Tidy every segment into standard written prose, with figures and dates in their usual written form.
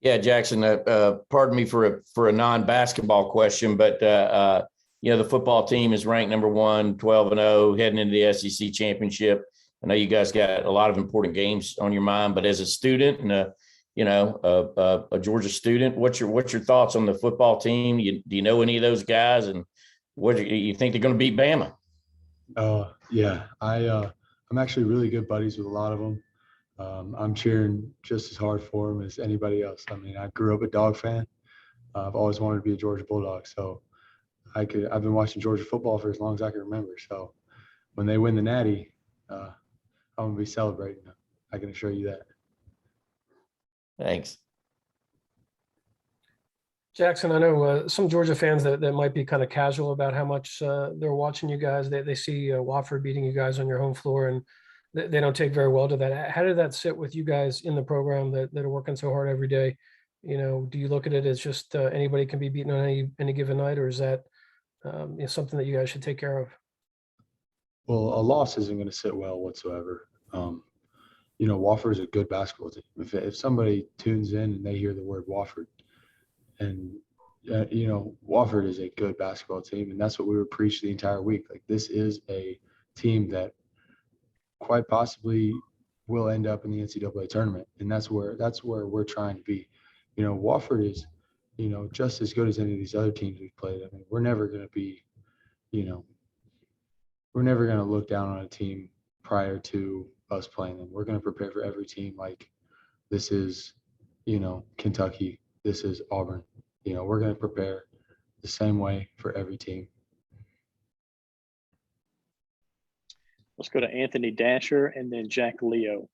Yeah, Jaxson, pardon me for a non-basketball question, but the football team is ranked number 1, 12-0, heading into the SEC championship. I know you guys got a lot of important games on your mind, but as a student and a Georgia student, what's your thoughts on the football team? Do you know any of those guys, and what do you think they're going to beat Bama? Yeah, I'm actually really good buddies with a lot of them. I'm cheering just as hard for them as anybody else. I mean, I grew up a dog fan. I've always wanted to be a Georgia Bulldog, so I've been watching Georgia football for as long as I can remember. So when they win the Natty, I'm gonna be celebrating. I can assure you that. Thanks. Jaxson, I know some Georgia fans that might be kind of casual about how much they're watching you guys. They see Wofford beating you guys on your home floor, and they don't take very well to that. How did that sit with you guys in the program that are working so hard every day? Do you look at it as just anybody can be beaten on any given night, or is that something that you guys should take care of? Well, a loss isn't going to sit well whatsoever. Wofford is a good basketball team. If somebody tunes in and they hear the word Wofford, and Wofford is a good basketball team, and that's what we were preached the entire week. Like, this is a team that quite possibly will end up in the NCAA tournament, and that's where we're trying to be. Wofford is, just as good as any of these other teams we've played. I mean, we're never going to look down on a team prior to us playing them. We're going to prepare for every team like this is, Kentucky, this is Auburn. We're going to prepare the same way for every team. Let's go to Anthony Dasher and then Jack Leo.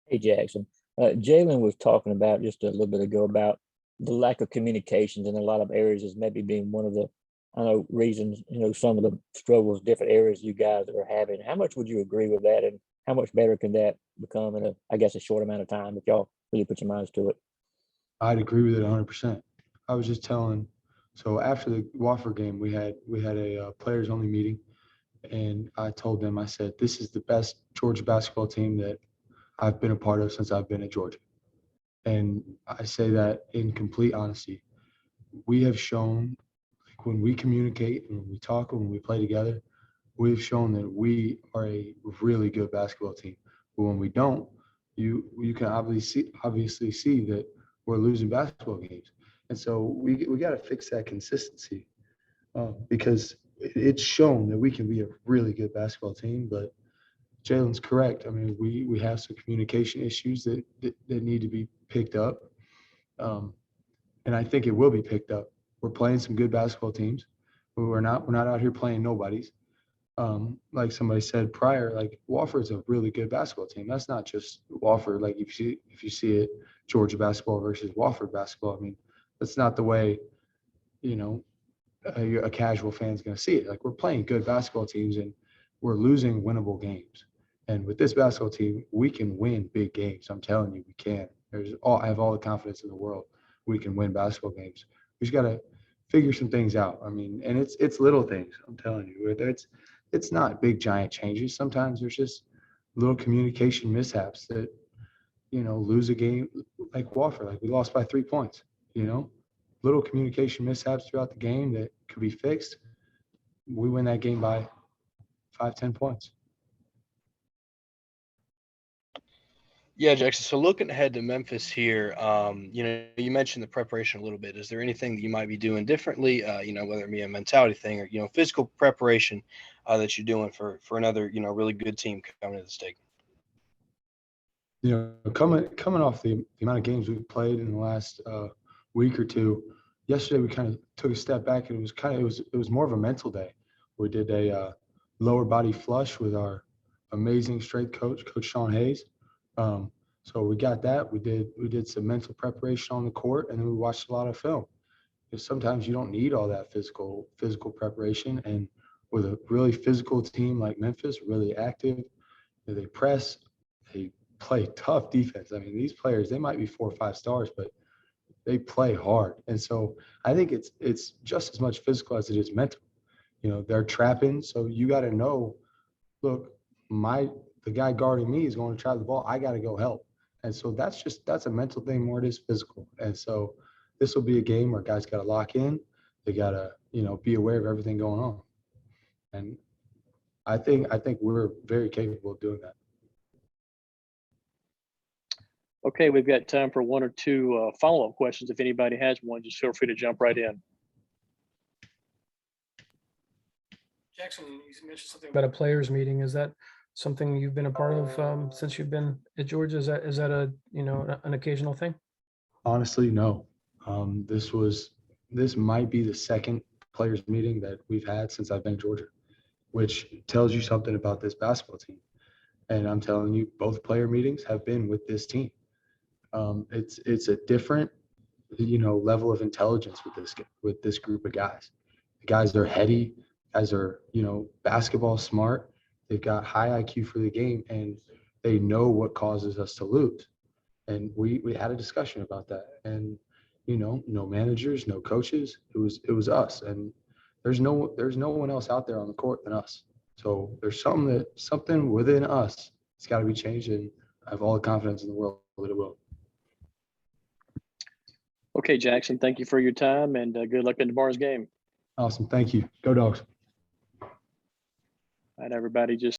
Hey, Jaxson. Jalen was talking about just a little bit ago about the lack of communications in a lot of areas as maybe being one of the reasons, some of the struggles, different areas you guys are having. How much would you agree with that, and how much better can that become in a short amount of time if y'all really put your minds to it? I'd agree with it 100%. I was just telling, so after the Wofford game, we had a players only meeting, and I told them, I said, this is the best Georgia basketball team that I've been a part of since I've been at Georgia. And I say that in complete honesty. We have shown, like, when we communicate and when we talk and when we play together, we've shown that we are a really good basketball team. But when we don't, you can obviously see that we're losing basketball games. And so we got to fix that consistency because it's shown that we can be a really good basketball team. But Jalen's correct. I mean, we have some communication issues that need to be picked up. And I think it will be picked up. We're playing some good basketball teams. We're not out here playing nobodies. Like somebody said prior, like, Wofford's a really good basketball team. That's not just Wofford. Like, if you see it, Georgia basketball versus Wofford basketball, I mean, that's not the way, a casual fan's going to see it. Like, we're playing good basketball teams and we're losing winnable games. And with this basketball team, we can win big games. I'm telling you, we can. I have all the confidence in the world. We can win basketball games. We just got to figure some things out. I mean, and it's little things. I'm telling you, it's not big giant changes. Sometimes there's just little communication mishaps that, lose a game like Wofford. Like, we lost by 3 points. Little communication mishaps throughout the game that could be fixed. We win that game by 5-10 points. Yeah, Jaxson. So looking ahead to Memphis here, you mentioned the preparation a little bit. Is there anything that you might be doing differently, whether it be a mentality thing or, physical preparation that you're doing for another, really good team coming to the state? Coming off the amount of games we've played in the last week or two, yesterday we kind of took a step back, and it was more of a mental day. We did a lower body flush with our amazing strength coach, Coach Sean Hayes. So we got that. We did some mental preparation on the court, and then we watched a lot of film. Because sometimes you don't need all that physical preparation. And with a really physical team like Memphis, really active, they press, they play tough defense. I mean, these players, they might be 4 or 5 stars, but they play hard. And so I think it's just as much physical as it is mental. They're trapping, so you got to know, look, the guy guarding me is going to trap the ball. I got to go help. And so that's a mental thing more than it is physical. And so this will be a game where guys got to lock in. They got to, be aware of everything going on. And I think we're very capable of doing that. Okay, we've got time for one or two follow-up questions. If anybody has one, just feel free to jump right in. Jaxson, you mentioned something about a players meeting. Is that something you've been a part of since you've been at Georgia? Is that a an occasional thing? Honestly, no. This might be the second players meeting that we've had since I've been at Georgia, which tells you something about this basketball team. And I'm telling you, both player meetings have been with this team. It's a different, level of intelligence with this group of guys. The guys are heady, guys are, basketball smart. They've got high IQ for the game, and they know what causes us to lose. And we had a discussion about that. And no managers, no coaches. It was us. And there's no one else out there on the court than us. So there's something within us. It's got to be changed, and I have all the confidence in the world that it will. Okay, Jaxson, thank you for your time, and good luck in tomorrow's game. Awesome. Thank you. Go Dogs. All right, everybody, just